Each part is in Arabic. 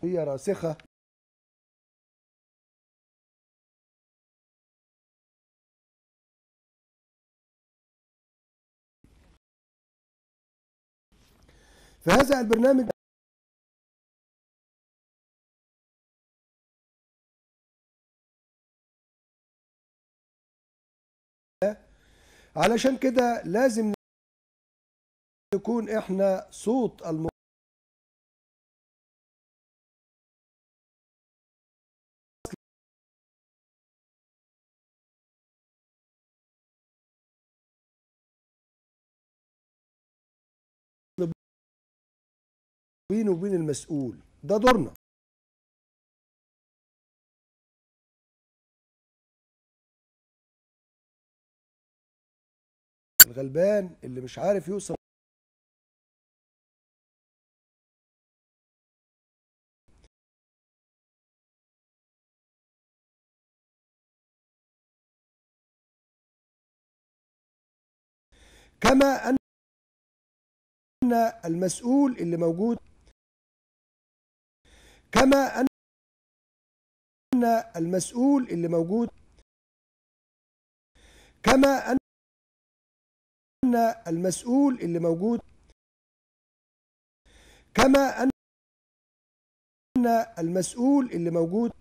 هي راسخة في هذا البرنامج. علشان كده لازم نكون احنا صوت بينه وبين المسؤول، ده دورنا. الغلبان اللي مش عارف يوصل كما أن المسؤول اللي موجود كما أن المسؤول اللي موجود كما أن المسؤول اللي موجود كما أن المسؤول اللي موجود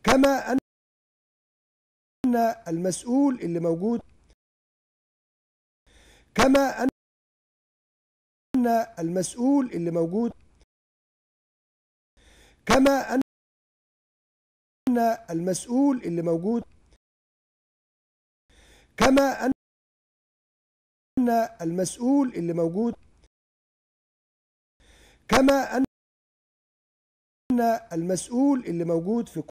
كما أن المسؤول اللي موجود كما أن المسؤول اللي موجود كما أن المسؤول اللي موجود كما أن المسؤول اللي موجود كما أن المسؤول اللي موجود في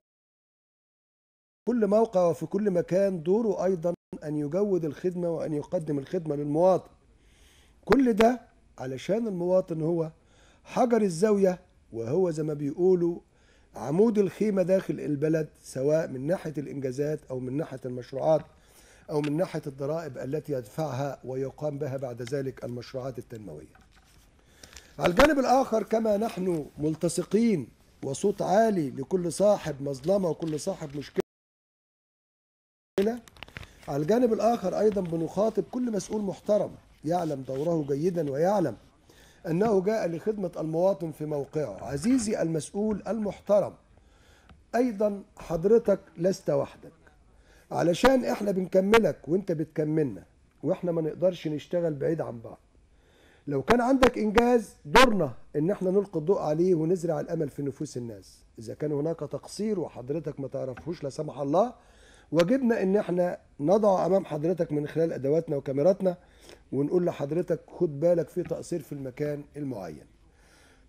كل موقع وفي كل مكان دوره أيضا أن يجود الخدمة وأن يقدم الخدمة للمواطن. كل ده علشان المواطن هو حجر الزاوية، وهو زي ما بيقولوا عمود الخيمة داخل البلد، سواء من ناحية الإنجازات أو من ناحية المشروعات أو من ناحية الضرائب التي يدفعها ويقام بها بعد ذلك المشروعات التنموية. على الجانب الآخر، كما نحن ملتصقين وصوت عالي لكل صاحب مظلمة وكل صاحب مشكلة، على الجانب الآخر أيضا بنخاطب كل مسؤول محترم يعلم دوره جيدا ويعلم أنه جاء لخدمة المواطن في موقعه. عزيزي المسؤول المحترم، أيضا حضرتك لست وحدك، علشان احنا بنكملك وانت بتكملنا، واحنا ما نقدرش نشتغل بعيد عن بعض. لو كان عندك إنجاز، دورنا إن احنا نلقي الضوء عليه ونزرع الأمل في نفوس الناس. إذا كان هناك تقصير وحضرتك ما تعرفوش لا سمح الله، واجبنا إن احنا نضع أمام حضرتك من خلال أدواتنا وكاميراتنا ونقول لحضرتك خد بالك في تقصير في المكان المعين.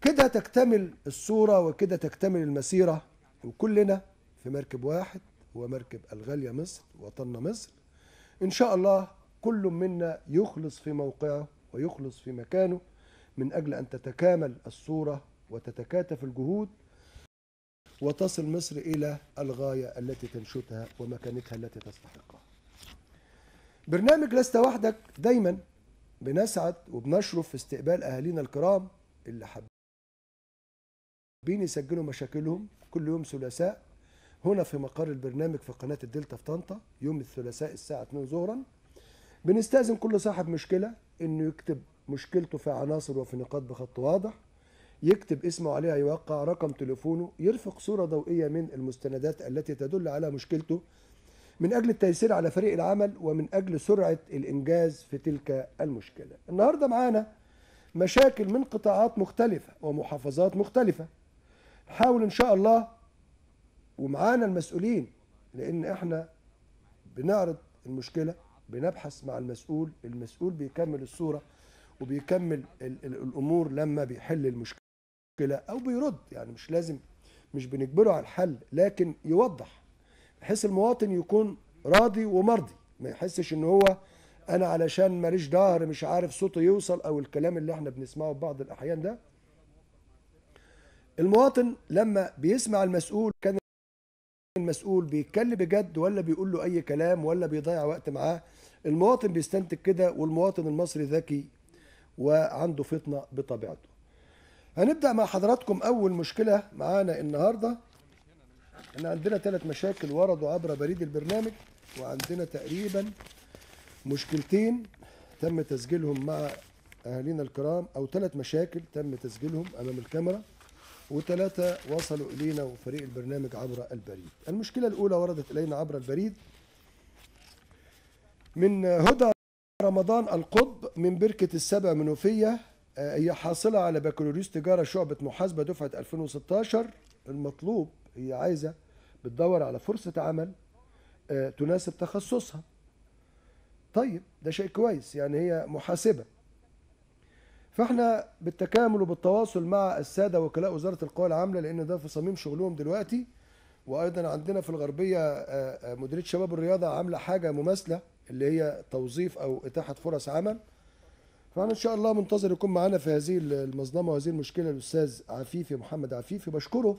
كده تكتمل الصورة وكده تكتمل المسيرة، وكلنا في مركب واحد، هو مركب الغالية مصر، وطننا مصر. إن شاء الله كل منا يخلص في موقعه ويخلص في مكانه من أجل أن تتكامل الصورة وتتكاتف الجهود وتصل مصر إلى الغاية التي تنشدها ومكانتها التي تستحقها. برنامج لست وحدك دايما بنسعد وبنشرف في استقبال أهالينا الكرام اللي حابين يسجلوا مشاكلهم كل يوم ثلاثاء هنا في مقر البرنامج في قناة الدلتا في طنطا، يوم الثلاثاء الساعة 2 ظهرا. بنستأذن كل صاحب مشكلة إنه يكتب مشكلته في عناصر وفي نقاط بخط واضح، يكتب اسمه عليها، يوقع رقم تليفونه، يرفق صورة ضوئية من المستندات التي تدل على مشكلته، من أجل التيسير على فريق العمل ومن أجل سرعة الإنجاز في تلك المشكلة. النهاردة معانا مشاكل من قطاعات مختلفة ومحافظات مختلفة. نحاول إن شاء الله، ومعانا المسؤولين، لأن إحنا بنعرض المشكلة، بنبحث مع المسؤول بيكمل الصورة وبيكمل الأمور لما بيحل المشكلة أو بيرد. يعني مش لازم، مش بنجبره على الحل، لكن يوضح بحيث المواطن يكون راضي ومرضي، ما يحسش إن هو أنا علشان ماليش ظهر مش عارف صوته يوصل، أو الكلام اللي احنا بنسمعه في بعض الأحيان ده. المواطن لما بيسمع المسؤول، كان المسؤول بيتكلم بجد ولا بيقول له اي كلام ولا بيضيع وقت معاه، المواطن بيستنتج كده. والمواطن المصري ذكي وعنده فطنة بطبيعته. هنبدأ مع حضراتكم أول مشكلة معانا النهاردة. إن عندنا 3 مشاكل وردوا عبر بريد البرنامج، وعندنا تقريبا مشكلتين تم تسجيلهم مع أهالينا الكرام، أو 3 مشاكل تم تسجيلهم أمام الكاميرا، و3 وصلوا إلينا وفريق البرنامج عبر البريد. المشكلة الأولى وردت إلينا عبر البريد من هدى رمضان القطب من بركة السبع منوفية. هي حاصلة على بكالوريوس تجارة شعبة محاسبة دفعة 2016. المطلوب، هي عايزة بتدور على فرصة عمل تناسب تخصصها. طيب ده شيء كويس، يعني هي محاسبة. فاحنا بالتكامل وبالتواصل مع السادة وكلاء وزارة القوى العاملة، لأن ده في صميم شغلهم دلوقتي، وأيضا عندنا في الغربية مديرية شباب الرياضة عاملة حاجة مماثلة اللي هي توظيف أو إتاحة فرص عمل. فأنا إن شاء الله منتظر يكون معانا في هذه المظلمة وهذه المشكلة الأستاذ عفيفي محمد عفيفي. بشكره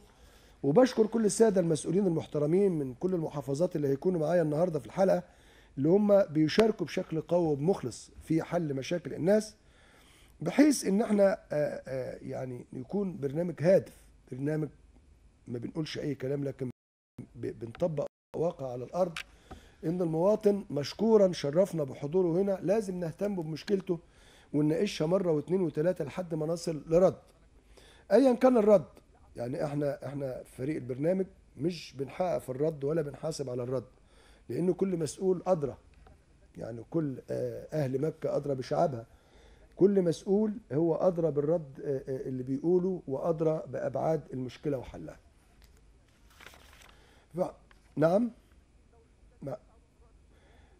وبشكر كل السادة المسؤولين المحترمين من كل المحافظات اللي هيكونوا معايا النهاردة في الحلقة، اللي هم بيشاركوا بشكل قوي ومخلص في حل مشاكل الناس، بحيث ان احنا يعني يكون برنامج هادف، برنامج ما بنقولش اي كلام، لكن بنطبق واقع على الارض. ان المواطن مشكورا شرفنا بحضوره هنا، لازم نهتم بمشكلته ونناقشها مره واثنين وثلاثه لحد ما نصل لرد ايا كان الرد. يعني احنا فريق البرنامج مش بنحقق في الرد ولا بنحاسب على الرد، لان كل مسؤول ادرى، يعني كل اهل مكه ادرى بشعبها، كل مسؤول هو ادرى بالرد اللي بيقوله وادرى بابعاد المشكله وحلها. نعم.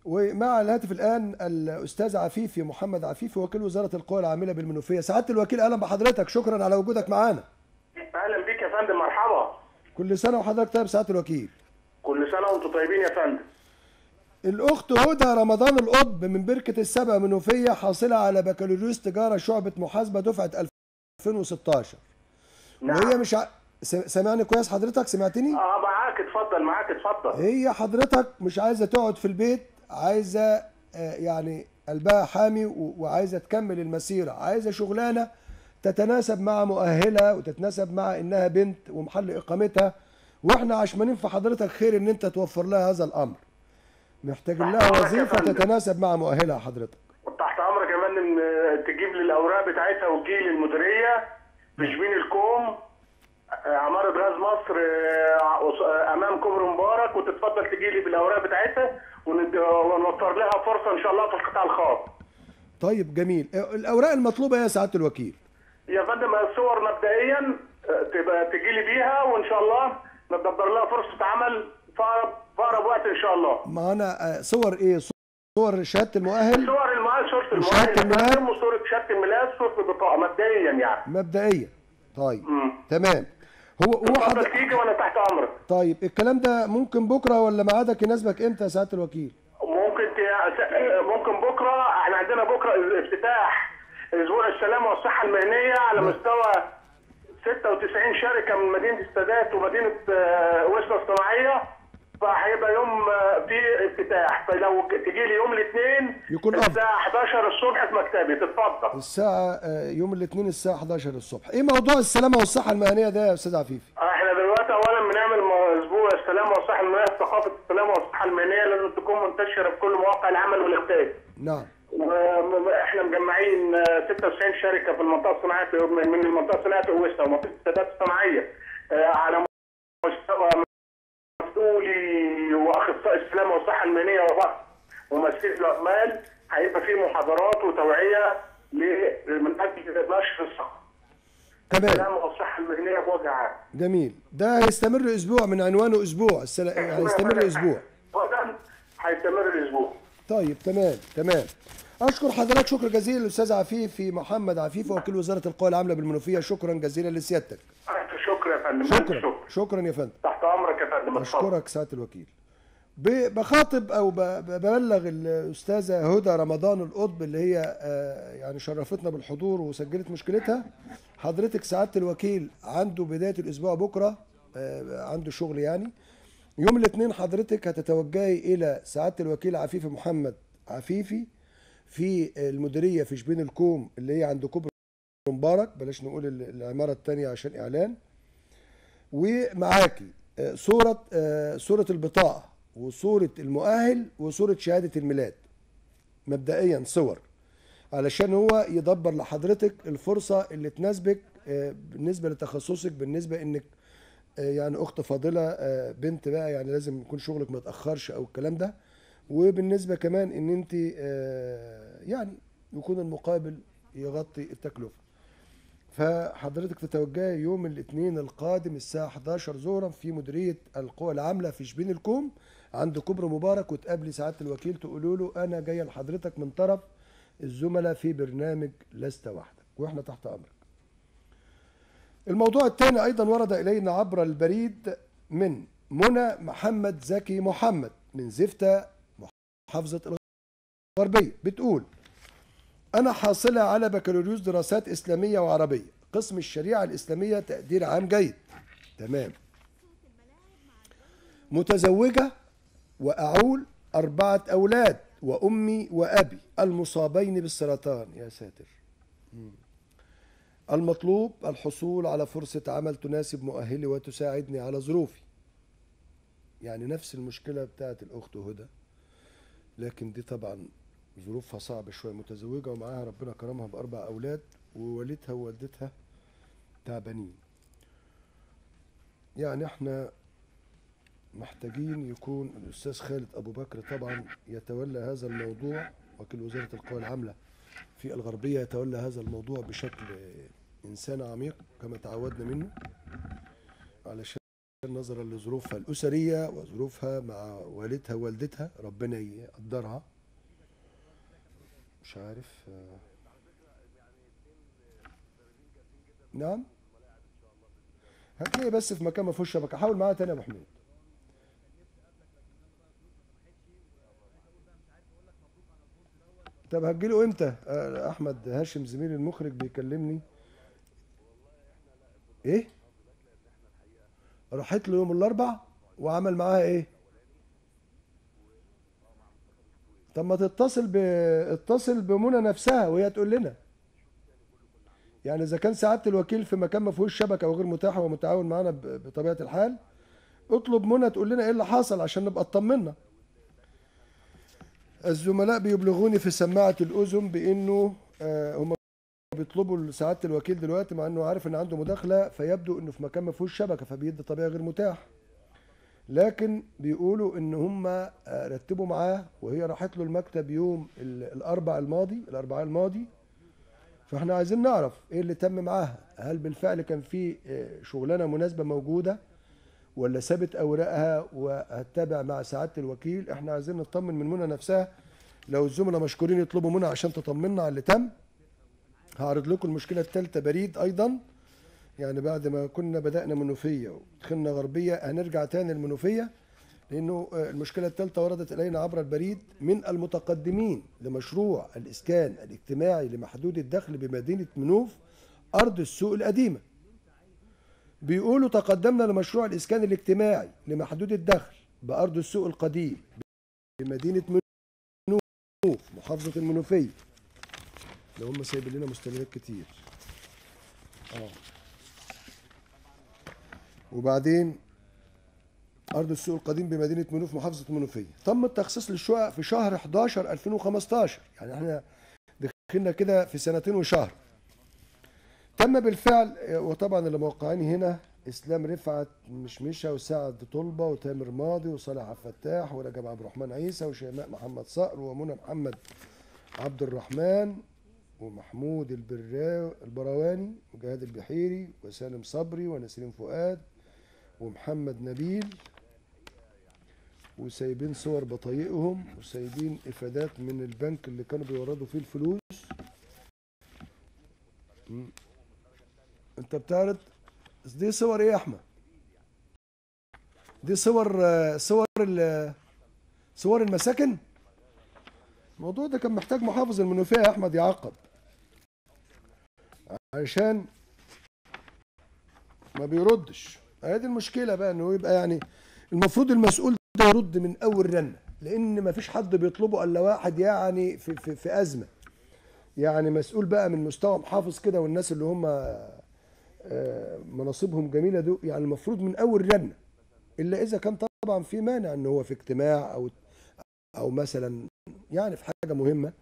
ومع الهاتف الان الاستاذ عفيفي محمد عفيفي وكيل وزاره القوى العامله بالمنوفيه. سعاده الوكيل، اهلا بحضرتك، شكرا على وجودك معانا. اهلا بيك يا فندم، مرحبا. كل سنه وحضرتك طيب سعاده الوكيل. كل سنه وانتم طيبين يا فندم. الاخت هدى رمضان القطب من بركه السبع منوفيه حاصله على بكالوريوس تجاره شعبه محاسبه دفعه 2016. نعم. وهي مش سامعني كويس حضرتك؟ سمعتني؟ معاك، اتفضل، معاك اتفضل. هي حضرتك مش عايزه تقعد في البيت، عايزه يعني قلبها حامي وعايزه تكمل المسيره، عايزه شغلانه تتناسب مع مؤهلها وتتناسب مع انها بنت ومحل اقامتها، واحنا عشمانين في حضرتك خير ان انت توفر لها هذا الامر. محتاجين لها وظيفه تتناسب مع مؤهلها حضرتك. تحت امرك يا فندم، تجيب لي الاوراق بتاعتها وتجي لي المديريه في شبين الكوم، عماره غاز مصر، امام كوبري مبارك، وتتفضل تجي لي بالاوراق بتاعتها ونوفر لها فرصه ان شاء الله في القطاع الخاص. طيب جميل. الاوراق المطلوبه يا سعاده الوكيل؟ يا فندم الصور مبدئيا تبقى تجي لي بيها، وان شاء الله ندبر لها فرصه عمل في اقرب وقت ان شاء الله. معانا صور ايه؟ صور شهاده المؤهل؟ صور المؤهل، صوره المؤهل، شهاده الميلاد، وصوره شهاده الميلاد، صوره البطاقه مبدئيا يعني. مبدئيا. طيب تمام. هو حضرتك تيجي وانا تحت امرك. طيب الكلام ده ممكن بكره ولا ميعادك يناسبك امتى يا سعاده الوكيل؟ ممكن بكره. احنا عندنا بكره افتتاح اسبوع السلامه والصحه المهنيه على مستوى 96 شركه من مدينه السادات ومدينه وسطى الصناعيه، فهيبقى يوم في افتتاح. فلو تجي لي يوم الاثنين يكون الساعه 11 الصبح في مكتبي، تتفضل. الساعه يوم الاثنين الساعه 11 الصبح. ايه موضوع السلامه والصحه المهنيه ده يا استاذ عفيفي؟ احنا دلوقتي اولا بنعمل اسبوع السلامه والصحه المهنيه، ثقافه السلامه والصحه المهنيه لازم تكون منتشره في كل مواقع العمل والاقتصاد. نعم. احنا مجمعين 96 شركه في المنطقه الصناعيه، من المنطقه الصناعيه وسطى ومنطقه السادات الصناعيه، على مستوى مسؤولي واخصائي السلامه والصحه المهنيه وبعض وممثلي العمال. هيبقى في محاضرات وتوعيه من اجل نشر الصحه. تمام. السلامه والصحه المهنيه بوجه عام. جميل. ده هيستمر اسبوع، من عنوانه اسبوع هيستمر اسبوع. هيستمر اسبوع. طيب تمام. اشكر حضرتك شكر جزيلا الاستاذ عفيفي محمد عفيفي وكيل وزاره القوى العامله بالمنوفيه. شكرا جزيلا لسيادتك. شكرا يا فندم. شكرا يا فندم. تحت امرك يا فندم. اشكرك سعاده الوكيل. بخاطب او ببلغ الاستاذه هدى رمضان القطب اللي هي يعني شرفتنا بالحضور وسجلت مشكلتها. حضرتك سعاده الوكيل عنده بدايه الاسبوع بكره عنده شغل، يعني يوم الاثنين حضرتك هتتوجهي الى سعاده الوكيل عفيفي محمد عفيفي في المديريه في شبين الكوم اللي هي عند كوبري مبارك، بلاش نقول العمارة التانية عشان إعلان. ومعاكي صورة البطاقة وصورة المؤهل وصورة شهادة الميلاد، مبدئيا صور، علشان هو يدبر لحضرتك الفرصة اللي تناسبك بالنسبة لتخصصك، بالنسبة انك يعني اخت فاضلة بنت بقى، يعني لازم يكون شغلك ما يتأخرش او الكلام ده، وبالنسبة كمان ان انت يعني يكون المقابل يغطي التكلفة. فحضرتك تتوجهي يوم الاثنين القادم الساعة 11 ظهرا في مديرية القوى العاملة في شبين الكوم عند كوبري مبارك، وتقابلي سعادة الوكيل تقولوا له أنا جاية لحضرتك من طرف الزملاء في برنامج لست وحدك، وإحنا تحت أمرك. الموضوع الثاني أيضا ورد إلينا عبر البريد من منى محمد زكي محمد من زفتة محافظة الغربية، بتقول أنا حاصلة على بكالوريوس دراسات إسلامية وعربية، قسم الشريعة الإسلامية، تقدير عام جيد. تمام. متزوجة وأعول 4 أولاد وأمي وأبي المصابين بالسرطان. يا ساتر. المطلوب الحصول على فرصة عمل تناسب مؤهلي وتساعدني على ظروفي. يعني نفس المشكلة بتاعت الأخت هدى، لكن دي طبعا ظروفها صعبة شوية، متزوجة ومعاها ربنا كرمها ب4 أولاد، ووالدها ووالدتها تعبانين. يعني احنا محتاجين يكون الأستاذ خالد أبو بكر طبعا يتولى هذا الموضوع، وكيل وزارة القوى العاملة في الغربية يتولى هذا الموضوع بشكل إنسان عميق كما تعودنا منه، علشان نظرا لظروفها الأسرية وظروفها مع والدها ووالدتها، ربنا يقدرها. مش عارف. نعم، هتلاقي بس في مكان ما فيهوش شبكه. حاول معاها تاني يا ابو حميد. طب هتجيله امتى؟ احمد هاشم زميلي المخرج بيكلمني. ايه؟ راحت له يوم الاربع وعمل معاها ايه؟ طب ما اتصل بمنى نفسها وهي تقول لنا. يعني اذا كان سعاده الوكيل في مكان ما فيهوش شبكه او غير متاحه ومتعاون معانا بطبيعه الحال، اطلب منى تقول لنا ايه اللي حصل عشان نبقى اطمنا. الزملاء بيبلغوني في سماعه الاذن بانه هم بيطلبوا سعاده الوكيل دلوقتي، مع انه عارف ان عنده مداخله، فيبدو انه في مكان ما فيهوش شبكه فبيدي طبيعي غير متاح، لكن بيقولوا ان هم رتبوا معاه وهي راحت له المكتب يوم الاربعاء الماضي. فاحنا عايزين نعرف ايه اللي تم معاها، هل بالفعل كان في شغلانه مناسبه موجوده ولا سابت اوراقها وهتتابع مع سعاده الوكيل. احنا عايزين نطمن من منى نفسها. لو الزملاء مشكورين يطلبوا منى عشان تطمنا على اللي تم. هعرض لكم المشكله الثالثه بريد ايضا، يعني بعد ما كنا بدأنا منوفيه ودخلنا غربيه هنرجع تاني المنوفيه، لانه المشكله الثالثه وردت الينا عبر البريد من المتقدمين لمشروع الاسكان الاجتماعي لمحدود الدخل بمدينه منوف ارض السوق القديمه. بيقولوا تقدمنا لمشروع الاسكان الاجتماعي لمحدود الدخل بارض السوق القديم بمدينه منوف محافظه المنوفيه. لو هم سايبين لنا مستندات كتير. وبعدين أرض السوق القديم بمدينة منوف محافظة المنوفية. تم التخصيص للشقق في شهر 11 2015، يعني احنا دخلنا كده في 2 وشهر. تم بالفعل، وطبعا اللي موقعين هنا إسلام رفعت مشمشة وسعد طلبة وتامر ماضي وصالح عبد الفتاح ورجب عبد الرحمن عيسى وشيماء محمد صقر ومنى محمد عبد الرحمن ومحمود البرواني وجهاد البحيري وسالم صبري ونسرين فؤاد ومحمد نبيل، وسايبين صور بطايقهم وسايبين افادات من البنك اللي كانوا بيوردوا فيه الفلوس. انت بتعرض دي صور ايه يا احمد؟ دي صور المساكن. الموضوع ده كان محتاج محافظ المنوفيه يا احمد يعقب، عشان ما بيردش. هذه المشكله بقى، انه يبقى يعني المفروض المسؤول ده يرد من اول رنه، لان ما فيش حد بيطلبه الا واحد يعني في ازمه. يعني مسؤول بقى من مستوى محافظ كده، والناس اللي هم مناصبهم جميله دول، يعني المفروض من اول رنه، الا اذا كان طبعا في مانع ان هو في اجتماع او مثلا يعني في حاجه مهمه،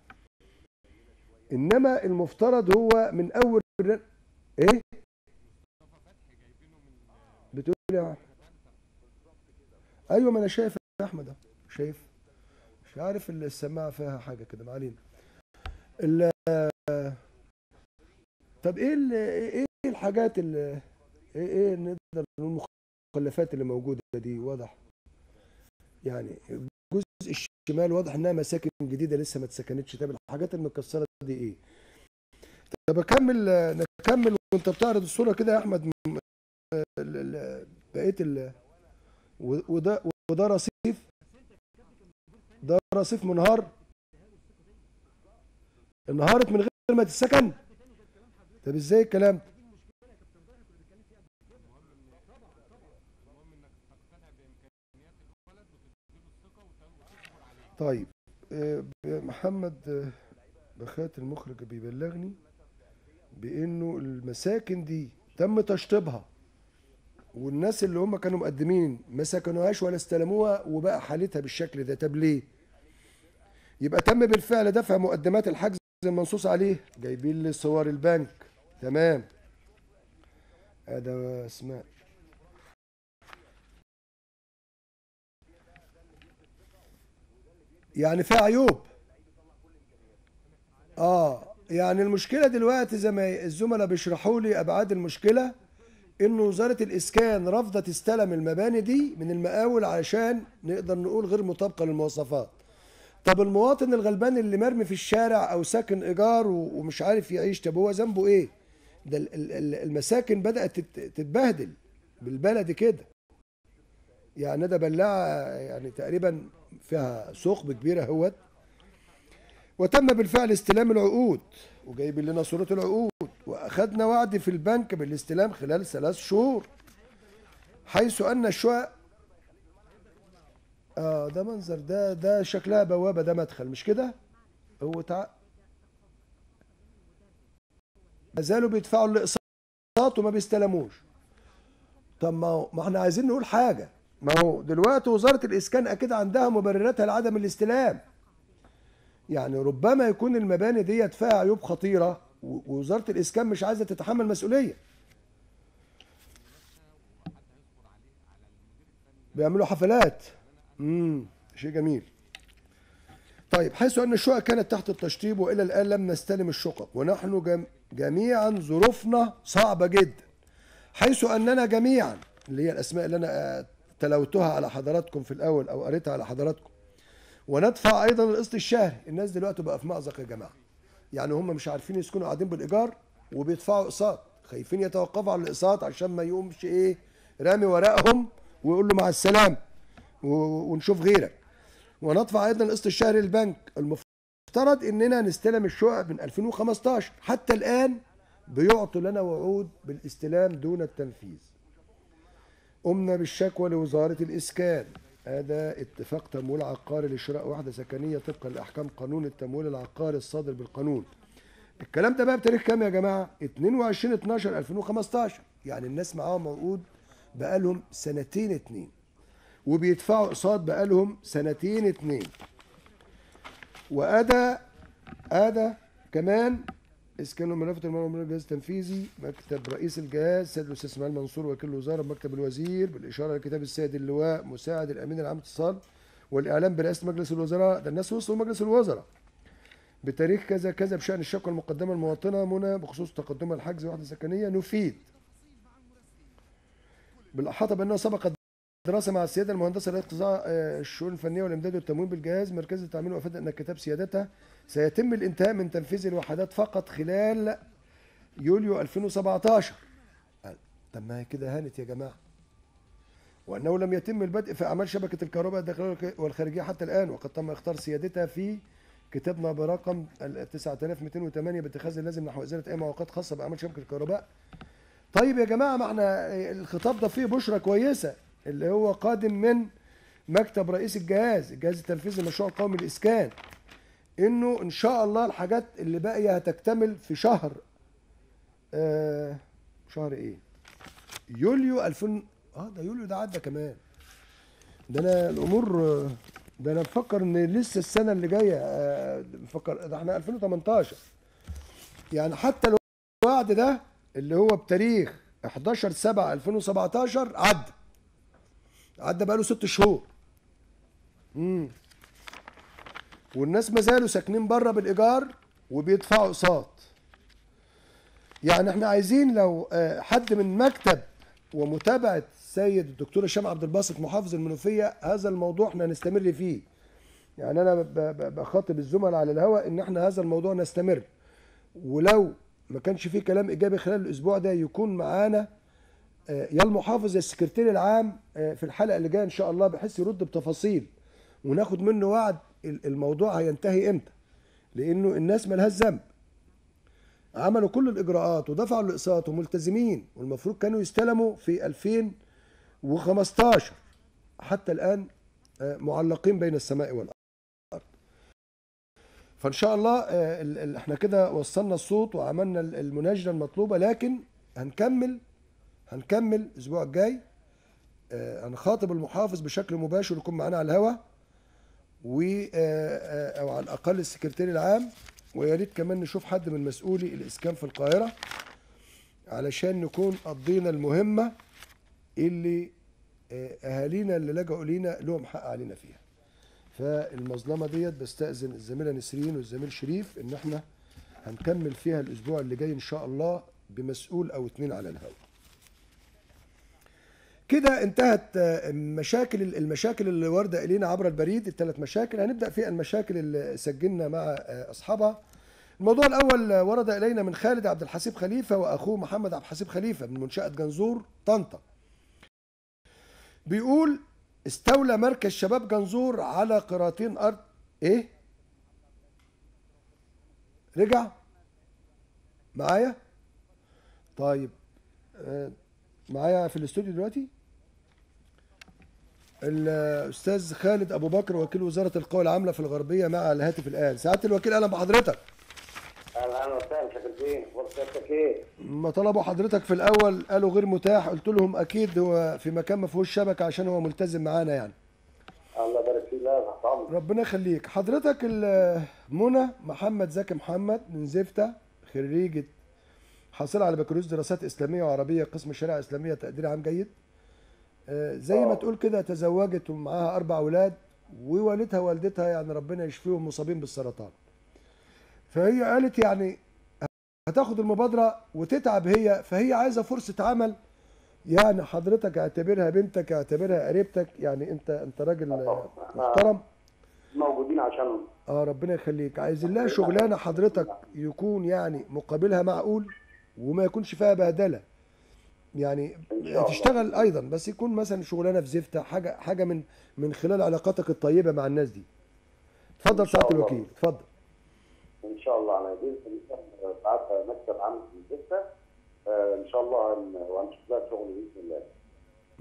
انما المفترض هو من اول رنه. ايه بتقول يا أحمد؟ ايوه، ما انا شايف يا احمد أهو. شايف، مش عارف السماعه فيها حاجه كده، ما علينا. ال- طب ايه الحاجات اللي ايه نقدر نقول المخلفات اللي موجوده دي؟ واضح يعني الجزء الشمال واضح انها مساكن جديده لسه ما اتسكنتش. طب الحاجات المكسره دي ايه؟ طب نكمل وانت بتعرض الصوره كده يا احمد. بقيه وده رصيف، ده رصيف منهار، انهارت من غير ما تتسكن. طب ازاي الكلام ده؟ طيب محمد بخات المخرج بيبلغني بانه المساكن دي تم تشطيبها، والناس اللي هم كانوا مقدمين ما سكنوهاش ولا استلموها، وبقى حالتها بالشكل ده. طب ليه؟ يبقى تم بالفعل دفع مقدمات الحجز المنصوص عليه. جايبين لي صور البنك، تمام. ده اسماء، يعني فيها عيوب. يعني المشكله دلوقتي زي ما الزملاء بيشرحوا لي ابعاد المشكله، ان وزاره الاسكان رافضه تستلم المباني دي من المقاول علشان نقدر نقول غير مطابقه للمواصفات. طب المواطن الغلبان اللي مرمي في الشارع او ساكن ايجار ومش عارف يعيش، طب هو ذنبه ايه؟ ده المساكن بدات تتبهدل بالبلدي كده. يعني ده بلاعه يعني تقريبا فيها ثقب كبيره اهوت. وتم بالفعل استلام العقود، وجايب لنا صورة العقود، واخدنا وعد في البنك بالاستلام خلال 3 شهور، حيث ان الشقق ده منظر، ده شكلها بوابة، ده مدخل مش كده؟ هو ما زالوا بيدفعوا الاقساط وما بيستلموش. طب ما احنا عايزين نقول حاجة. ما هو دلوقتي وزارة الاسكان اكيد عندها مبرراتها لعدم الاستلام. يعني ربما يكون المباني ديت فيها عيوب خطيرة، ووزارة الاسكان مش عايزة تتحمل مسؤولية. بيعملوا حفلات. شيء جميل. طيب، حيث ان الشقق كانت تحت التشطيب والى الان لم نستلم الشقق، ونحن جميعا ظروفنا صعبه جدا، حيث اننا جميعا، اللي هي الاسماء اللي انا تلوتها على حضراتكم في الاول او قريتها على حضراتكم، وندفع ايضا القسط الشهري. الناس دلوقتي بقى في مأزق يا جماعه. يعني هم مش عارفين يسكنوا، قاعدين بالايجار وبيدفعوا اقساط، خايفين يتوقفوا على الاقساط عشان ما يقومش ايه رامي ورقهم ويقول له مع السلامه ونشوف غيرك. وندفع ايضا القسط الشهري للبنك. المفترض اننا نستلم الشقق من 2015، حتى الان بيعطوا لنا وعود بالاستلام دون التنفيذ. قمنا بالشكوى لوزاره الاسكان. هذا اتفاق تمويل عقاري لشراء وحده سكنيه طبقا لاحكام قانون التمويل العقاري الصادر بالقانون. الكلام ده بقى بتاريخ كام يا جماعه؟ 22/12/2015. يعني الناس معاهم عقود بقالهم سنتين 2، وبيدفعوا اقساط بقالهم سنتين 2. وأدا كمان اسكان ملفة المرأة الجهاز التنفيذي، مكتب رئيس الجهاز سيد الأستاذ إسماعيل منصور وكيل الوزارة بمكتب الوزير، بالإشارة لكتاب السيد اللواء مساعد الأمين العام اتصال والإعلام برئاسة مجلس الوزراء. ده الناس وصلوا مجلس الوزراء بتاريخ كذا كذا بشأن الشكوى المقدمة المواطنة منى بخصوص تقدم الحجز وحدة سكنية. نفيد بالأحاطة بأنه سبق دراسة مع السيادة المهندسة لإقصاء الشؤون الفنية والإمداد والتموين بالجهاز مركز التعمير، وأفاد أن كتاب سيادتها سيتم الانتهاء من تنفيذ الوحدات فقط خلال يوليو 2017. طب ما هي كده هانت يا جماعة. وأنه لم يتم البدء في أعمال شبكة الكهرباء الداخلية والخارجية حتى الآن، وقد تم اختار سيادتها في كتابنا برقم 9208 باتخاذ اللازم نحو إزالة أي معوقات خاصة بأعمال شبكة الكهرباء. طيب يا جماعة، ما احنا الخطاب ده فيه بشرة كويسة، اللي هو قادم من مكتب رئيس الجهاز التنفيذي للمشروع القومي للإسكان، انه ان شاء الله الحاجات اللي باقيه هتكتمل في شهر شهر ايه؟ يوليو 2000. ده يوليو ده عدى كمان. ده انا الامور ده انا بفكر ان لسه السنه اللي جايه بفكر ده احنا 2018. يعني حتى الوعد ده اللي هو بتاريخ 11/7/2017 عدى بقاله 6 شهور. والناس ما زالوا ساكنين بره بالايجار وبيدفعوا اقساط. يعني احنا عايزين لو حد من مكتب ومتابعه السيد الدكتور هشام عبد الباسط محافظ المنوفيه، هذا الموضوع احنا نستمر فيه. يعني انا بخاطب الزملاء على الهواء ان احنا هذا الموضوع نستمر، ولو ما كانش فيه كلام ايجابي خلال الاسبوع ده يكون معانا يا المحافظ يا السكرتير العام في الحلقه اللي جايه ان شاء الله، بحيث يرد بتفاصيل وناخد منه وعد الموضوع هينتهي امتى. لانه الناس مالهاش ذنب، عملوا كل الاجراءات ودفعوا الاقساط وملتزمين، والمفروض كانوا يستلموا في 2015. حتى الان معلقين بين السماء والارض. فان شاء الله احنا كده وصلنا الصوت وعملنا المناجله المطلوبه، لكن هنكمل الاسبوع الجاي. هنخاطب المحافظ بشكل مباشر يكون معانا على الهواء، و او على الاقل السكرتير العام، ويا ريت كمان نشوف حد من مسؤولي الاسكان في القاهره علشان نكون قضينا المهمه اللي اهالينا اللي لجأوا لينا لهم حق علينا فيها. فالمظلمه ديت بستأذن الزميله نسرين والزميل شريف ان احنا هنكمل فيها الاسبوع اللي جاي ان شاء الله بمسؤول او 2 على الهواء. كده انتهت المشاكل اللي وارده الينا عبر البريد. ال3 مشاكل هنبدا في المشاكل اللي سجلنا مع اصحابها. الموضوع الاول ورد الينا من خالد عبد الحسيب خليفه واخوه محمد عبد الحسيب خليفه من منشاه جنزور طنطا. بيقول استولى مركز شباب جنزور على قراطين ارض. ايه؟ رجع معايا؟ طيب معايا في الاستوديو دلوقتي الاستاذ خالد ابو بكر وكيل وزاره القوى العامله في الغربيه مع الهاتف الان. سعاده الوكيل اهلا بحضرتك. اهلا وسهلا شكرا. فرصتك ايه؟ ما طلبوا حضرتك في الاول قالوا غير متاح، قلت لهم اكيد هو في مكان ما فيهوش شبكه عشان هو ملتزم معانا يعني. الله يبارك فيك. لا تحت امرك. ربنا يخليك. حضرتك منى محمد زكي محمد من زفتة، خريجه حاصله على بكالوريوس دراسات اسلاميه وعربيه قسم الشريعه الاسلاميه تقدير عام جيد. زي ما تقول كده تزوجت ومعاها 4 اولاد، ووالدها ووالدتها يعني ربنا يشفيهم مصابين بالسرطان. فهي قالت يعني هتاخد المبادره وتتعب هي، فهي عايزه فرصه عمل. يعني حضرتك اعتبرها بنتك، اعتبرها قريبتك، يعني انت راجل محترم. موجودين عشانهم. ربنا يخليك. عايزين لها شغلانه حضرتك يكون يعني مقابلها معقول وما يكونش فيها بهدله. يعني تشتغل ايضا بس يكون مثلا شغلانه في زفته، حاجه من خلال علاقاتك الطيبه مع الناس دي. اتفضل سعاده الوكيل اتفضل. ان شاء الله انا بعت مكتب عمل في زفته ان شاء الله وهنشوف لها شغل باذن الله.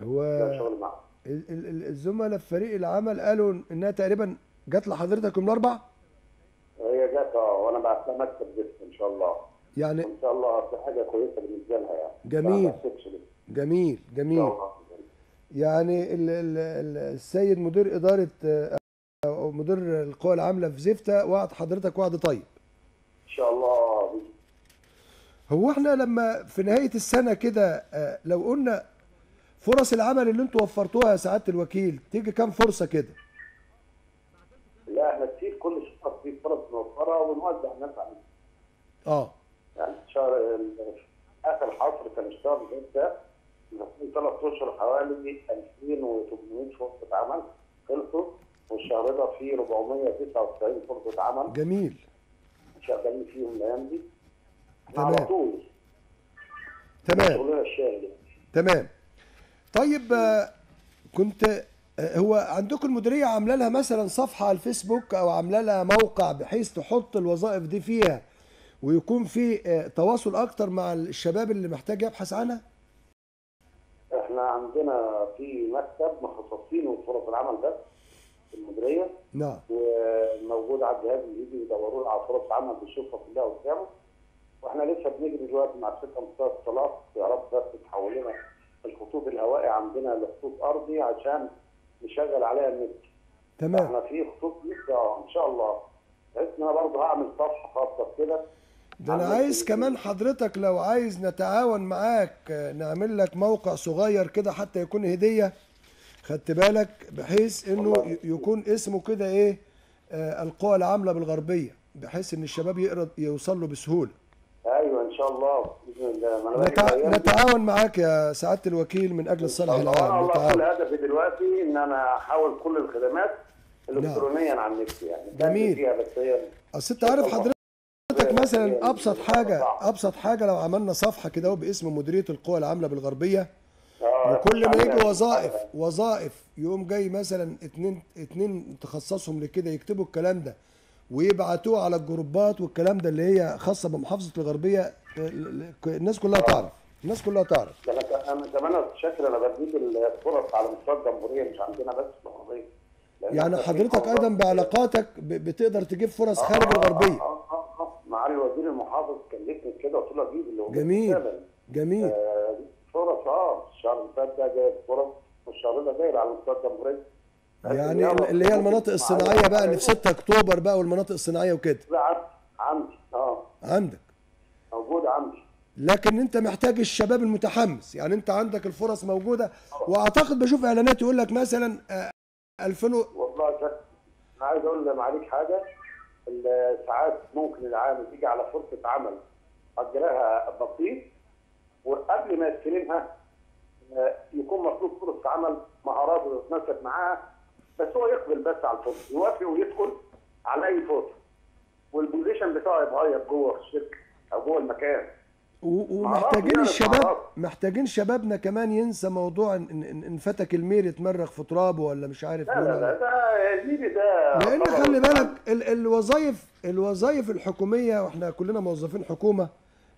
هو شغل معاهم. الزملاء في فريق العمل قالوا انها تقريبا جت لحضرتك يوم الاربعاء. هي جت وانا بعت لها مكتب زفته ان شاء الله. يعني ان شاء الله في حاجه كويسه بالنسبه لها يعني. جميل. يعني السيد مدير اداره او مدير القوى العامله في زفته وعد حضرتك وعد طيب ان شاء الله. هو احنا لما في نهايه السنه كده لو قلنا فرص العمل اللي انتوا وفرتوها يا سعاده الوكيل تيجي كام فرصه كده؟ لا احنا كتير كل شهر في فرص موفره ونوزع الناس عليها. يعني شهر اخر حصر كان الشهر ده من 3 اشهر حوالي 2800 فرصه عمل خلصوا، والشهر ده فيه 499 فرصه عمل. جميل. شغالين فيهم الايام دي. تمام. على طول. تمام. شغلنا الشاغل. تمام. طيب كنت هو عندكم المديريه عامله لها مثلا صفحه على الفيسبوك او عامله لها موقع بحيث تحط الوظائف دي فيها ويكون في تواصل اكتر مع الشباب اللي محتاج يبحث عنها؟ احنا عندنا في مكتب مخصصين لفرص العمل ده. في المديريه، نعم. وموجود على الجهاز اللي يجي يدوروا له على فرص عمل بيشوفها كلها قدامه. واحنا لسه بنجري دلوقتي مع شركه مستوى اتصالات، يا رب بس تحول لنا الخطوط الهوائي عندنا لخطوط ارضي عشان نشغل عليها النت. تمام. احنا في خطوط لسه ان شاء الله، بحيث ان انا برضه هعمل صفحه خاصه كده. ده انا عايز كمان حضرتك لو عايز نتعاون معاك نعمل لك موقع صغير كده حتى يكون هدية، خدت بالك، بحيث انه يكون اسمه كده ايه، القوى العاملة بالغربية، بحيث ان الشباب يقدر يوصل له بسهولة. ايوه ان شاء الله باذن الله. ما أنا نتعاون معاك يا سعادة الوكيل من اجل الصالح العام. الله كل هدفي دلوقتي ان انا احول كل الخدمات الكترونيا على النت يعني. جميل. فيها بس هي اصل انت عارف حضرتك مثلا ابسط حاجه لو عملنا صفحه كده باسم مديريه القوى العامله بالغربيه، وكل ما يجي وظائف يقوم جاي مثلا اتنين تخصصهم لكده يكتبوا الكلام ده ويبعتوه على الجروبات والكلام ده اللي هي خاصه بمحافظه الغربيه، الناس كلها تعرف. انا كمان شاكر، انا بديك الفرص على مستوى الجمهوريه مش عندنا بس في الغربيه. يعني حضرتك ايضا بعلاقاتك بتقدر تجيب فرص خارج الغربيه. معالي وزير المحافظ كلمني كده قلت له اجيب اللي هو جميل. فرص الشهر اللي فات ده جايب فرص، والشهر ده جايب على مستوى الجمهوريه. يعني اللي هي المناطق الصناعيه بقى اللي في 6 اكتوبر بقى والمناطق الصناعيه وكده. لا عندي عندك موجود عندي. لكن انت محتاج الشباب المتحمس، يعني انت عندك الفرص موجوده، واعتقد بشوف اعلانات يقول لك مثلا 2000 والله انا عايز اقول لمعاليك حاجه، ساعات ممكن العامل يجي على فرصه عمل اجرها بسيط، وقبل ما يستلمها يكون مطلوب فرصه عمل مهاراته يتناسب معاها، بس هو يقبل بس على الفرصه، يوافق ويدخل على اي فرصه، والبوزيشن بتاعه يتغير جوه الشركه او جوه المكان. ومحتاجين محتاجين شبابنا كمان ينسى موضوع ان فتك المير يتمرغ في ترابه ولا مش عارف. لا ده الميري ده، لان خلي بالك الوظائف الحكوميه، واحنا كلنا موظفين حكومه،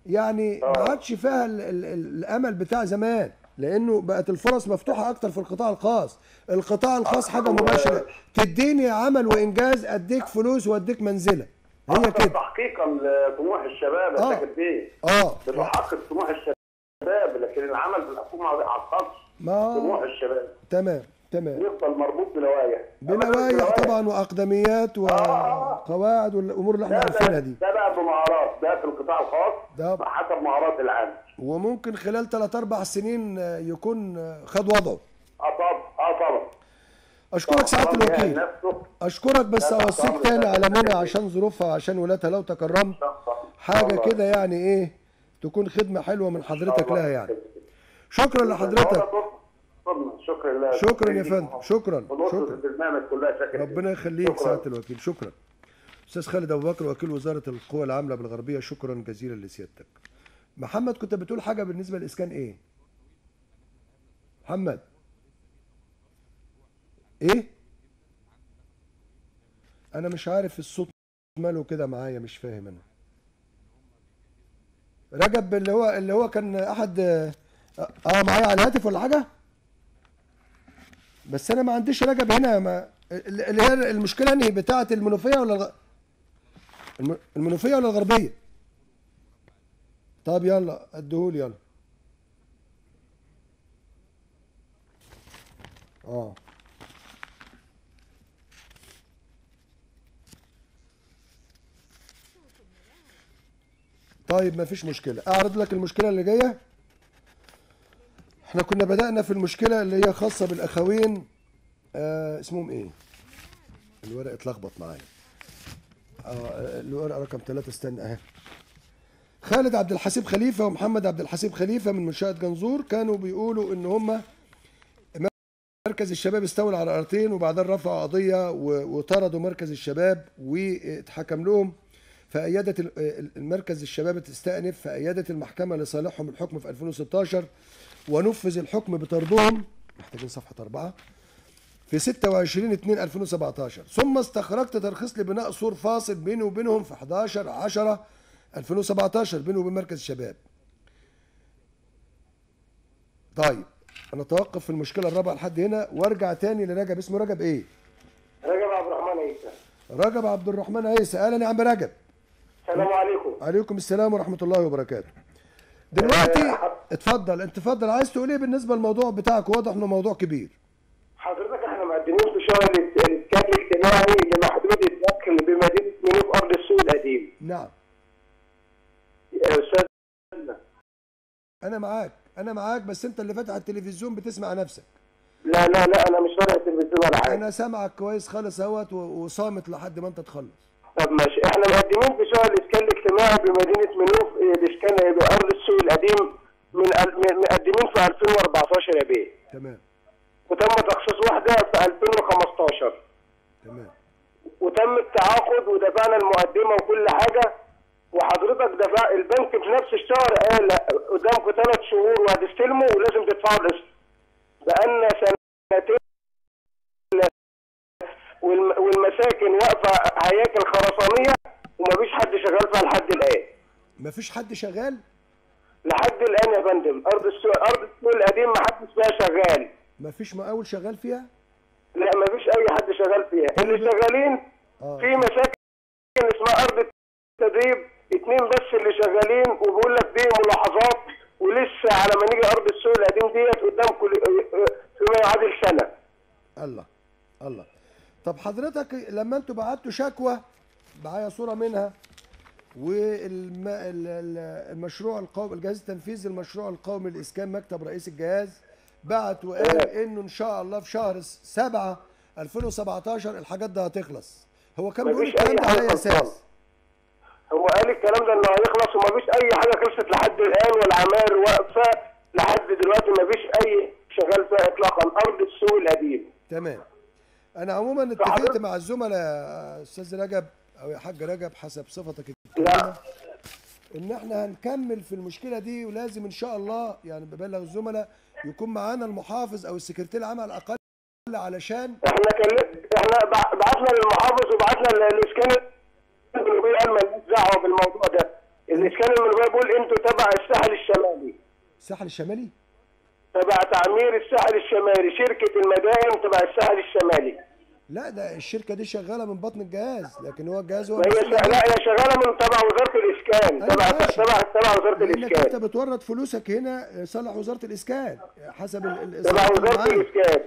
يعني ما عادش فيها الامل بتاع زمان، لانه بقت الفرص مفتوحه اكتر في القطاع الخاص. القطاع الخاص حاجه مباشره، تديني عمل وانجاز اديك فلوس واديك منزله، هي كده تحقيقا لطموح الشباب يا ساكت بيه. بتحقق طموح الشباب، لكن العمل في الحكومه ما بيحققش طموح الشباب. تمام. يفضل مربوط بلوائح طبعا واقدميات وقواعد والامور اللي احنا عارفينها دي. ده بقى بمهارات، ده في القطاع الخاص ده حسب مهارات العامل، وممكن خلال 3-4 سنين يكون خد وضعه. طبعا. اشكرك سعاده الوكيل، اشكرك، بس اوصيك تاني على منى عشان ظروفها عشان ولادها، لو تكرمت حاجه كده يعني ايه تكون خدمه حلوه من حضرتك لها يعني. شكرا لحضرتك. شكرا يا فندم. شكرا. ربنا يخليك سعاده الوكيل. شكرا. استاذ خالد ابو بكر وكيل وزاره القوى العامله بالغربيه، شكرا جزيلا لسيادتك. محمد كنت بتقول حاجه بالنسبه للاسكان ايه؟ محمد ايه؟ انا مش عارف الصوت ماله كده معايا، مش فاهم انا. رجب اللي هو كان احد معايا على الهاتف ولا حاجه، بس انا ما عنديش رجب هنا. اللي هي المشكله انهي بتاعه المنوفيه ولا المنوفيه ولا الغربيه؟ طب يلا اديهولي يلا. طيب مفيش مشكله، اعرض لك المشكله اللي جايه. احنا كنا بدأنا في المشكله اللي هي خاصه بالاخوين، اسمهم ايه؟ الورق اتلخبط معايا. الورقه رقم 3، استنى اهي. خالد عبد الحسيب خليفه ومحمد عبد الحسيب خليفه من منشأة جنزور كانوا بيقولوا ان هم مركز الشباب استولى على ارضين، وبعدين رفعوا قضيه وطردوا مركز الشباب واتحكم لهم، فأيدت المركز الشباب تستأنف، فأيدت المحكمة لصالحهم الحكم في 2016 ونفذ الحكم بطردهم. محتاجين صفحة 4 في 26/2/2017. ثم استخرجت ترخيص لبناء سور فاصل بيني وبينهم في 11/10/2017 بيني وبين مركز الشباب. طيب انا اتوقف في المشكله الرابعه لحد هنا وارجع تاني لرجب. اسمه رجب ايه؟ رجب عبد الرحمن عيسى. اهلا يا عم رجب. السلام عليكم. عليكم السلام ورحمه الله وبركاته. دلوقتي اتفضل عايز تقول ايه بالنسبه للموضوع بتاعك؟ واضح انه موضوع كبير. حضرتك احنا مقدمين في شهر الاسكان الاجتماعي لمحدود الدخل بمدينه منوف ارض السوق القديم. نعم. يا استاذ انا معاك بس انت اللي فاتح التلفزيون بتسمع نفسك. لا انا مش فاتح التلفزيون ولا حاجه. انا سامعك كويس خالص اهوت وصامت لحد ما انت تخلص. طب ماشي، احنا مقدمين في شهر الاسكان الاجتماعي بمدينه منوف الاسكان بارض السوق القديم مقدمين في 2014 يا بيه. تمام. وتم تخصيص واحده في 2015. تمام. وتم التعاقد ودفعنا المقدمه وكل حاجه، وحضرتك دفع البنك في نفس الشهر قال لا قدامكم 3 شهور وهتستلموا ولازم تدفعوا القسط. بقالنا سنتين والمساكن واقفه هياكل خرسانيه ومفيش حد شغال فيها لحد الان. مفيش حد شغال؟ لحد الان يا فندم ارض السوق القديم محدش فيها شغال. مفيش مقاول شغال فيها؟ لا مفيش اي حد شغال فيها، اللي شغالين في مساكن اسمها ارض التدريب 2 بس اللي شغالين، وبيقول لك دي ملاحظات ولسه على ما نيجي ارض السوق القديم ديت قدامكم فيما يعادل سنه. الله. طب حضرتك لما انتوا بعتوا شكوى معايا صوره منها، والمشروع القومي الجهاز التنفيذي المشروع القومي للاسكان مكتب رئيس الجهاز بعت وقال انه ان شاء الله في شهر 7 2017 الحاجات دي هتخلص. هو كان بيقول الكلام ده على اي اساس؟ هو قال الكلام ده انه هيخلص ومفيش اي حاجه خلصت لحد الان، والعماير واقفه لحد دلوقتي مفيش اي شغال فيها اطلاقا ارض السوق القديم. تمام. انا عموما اتفقت مع الزملاء يا استاذ رجب او يا حاج رجب حسب صفتك الكريمه ان احنا هنكمل في المشكله دي، ولازم ان شاء الله يعني ببلغ الزملاء يكون معانا المحافظ او السكرتير العام على الاقل علشان احنا بعتنا للمحافظ وبعتنا للاسكان المنوفيه قال مالناش دعوه بالموضوع ده. الاسكان المنوفيه بيقول انتوا تبع الساحل الشمالي. الساحل الشمالي؟ تبع تعمير الساحل الشمالي، شركه المدائن تبع الساحل الشمالي. لا ده الشركه دي شغاله من بطن الجهاز، لكن هو الجهاز هو لا هي شغاله من تبع وزاره الاسكان. تبع وزاره الاسكان. لانك انت بتورد فلوسك هنا صالح وزاره الاسكان حسب تبع وزاره الاسكان.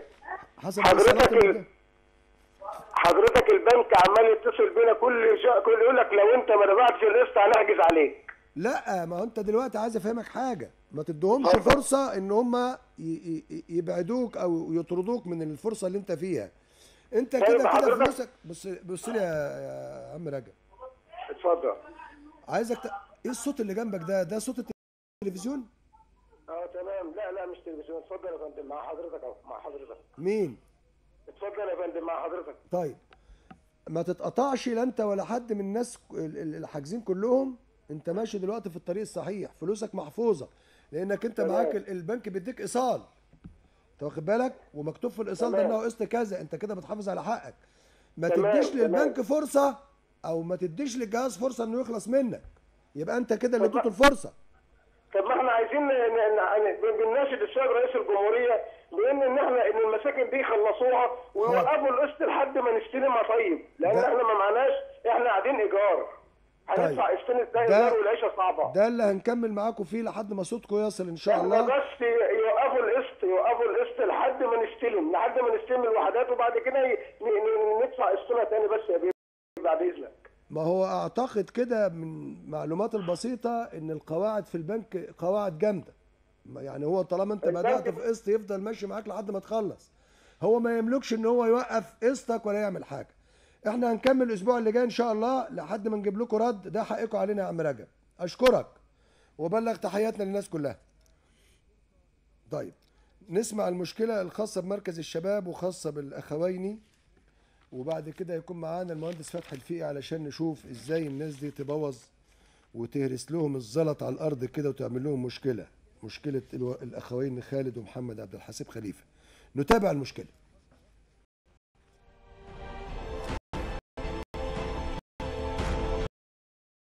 حسب حضرتك البنك عمال يتصل بينا كل يقول لك لو انت ما دفعتش القسط هنحجز عليك. لا ما هو انت دلوقتي عايز افهمك حاجه، ما تديهمش فرصه ان هم يبعدوك او يطردوك من الفرصه اللي انت فيها. انت كده فلوسك. بص لي يا عم رجب. اتفضل. عايزك ايه الصوت اللي جنبك ده صوت التلفزيون؟ تمام. لا مش تلفزيون. اتفضل يا فندم مع حضرتك اهو. مع حضرتك. مين؟ اتفضل يا فندم مع حضرتك. طيب ما تتقطعش لا انت ولا حد من الناس الحاجزين كلهم. انت ماشي دلوقتي في الطريق الصحيح، فلوسك محفوظه لانك انت معاك البنك بيديك ايصال، انت واخد بالك، ومكتوب في الايصال ده انه قسط كذا. انت كده بتحافظ على حقك. ما تديش للبنك فرصه او ما تديش للجهاز فرصه انه يخلص منك، يبقى انت كده اللي اديته الفرصه. طب ما احنا عايزين بنناشد السيد رئيس الجمهوريه بان احنا ان المساكن دي يخلصوها ويوقفوا القسط لحد ما نستلمها. طيب لان احنا ما معناش، احنا قاعدين ايجار، هندفع قسطين ازاي ايجار والعيشه صعبه. ده اللي هنكمل معاكم فيه لحد ما صوتكم يصل ان شاء الله. بس يوقفوا القسط لحد ما نستلم الوحدات، وبعد كده ندفع قسطنا تاني بس يا بيه بعد اذنك. ما هو اعتقد كده من معلومات البسيطه ان القواعد في البنك قواعد جامده، يعني هو طالما انت بدات في قسط يفضل ماشي معاك لحد ما تخلص. هو ما يملكش ان هو يوقف قسطك ولا يعمل حاجه. احنا هنكمل الاسبوع اللي جاي ان شاء الله لحد ما نجيب لكم رد. ده حقكم علينا يا عم رجب. اشكرك وبلغ تحياتنا للناس كلها. طيب نسمع المشكله الخاصه بمركز الشباب وخاصه بالاخويني، وبعد كده يكون معانا المهندس فتحي الفقي علشان نشوف ازاي الناس دي تبوظ وتهرس لهم الزلط على الارض كده وتعمل لهم مشكله الاخوين خالد ومحمد عبد الحسيب خليفه. نتابع المشكله.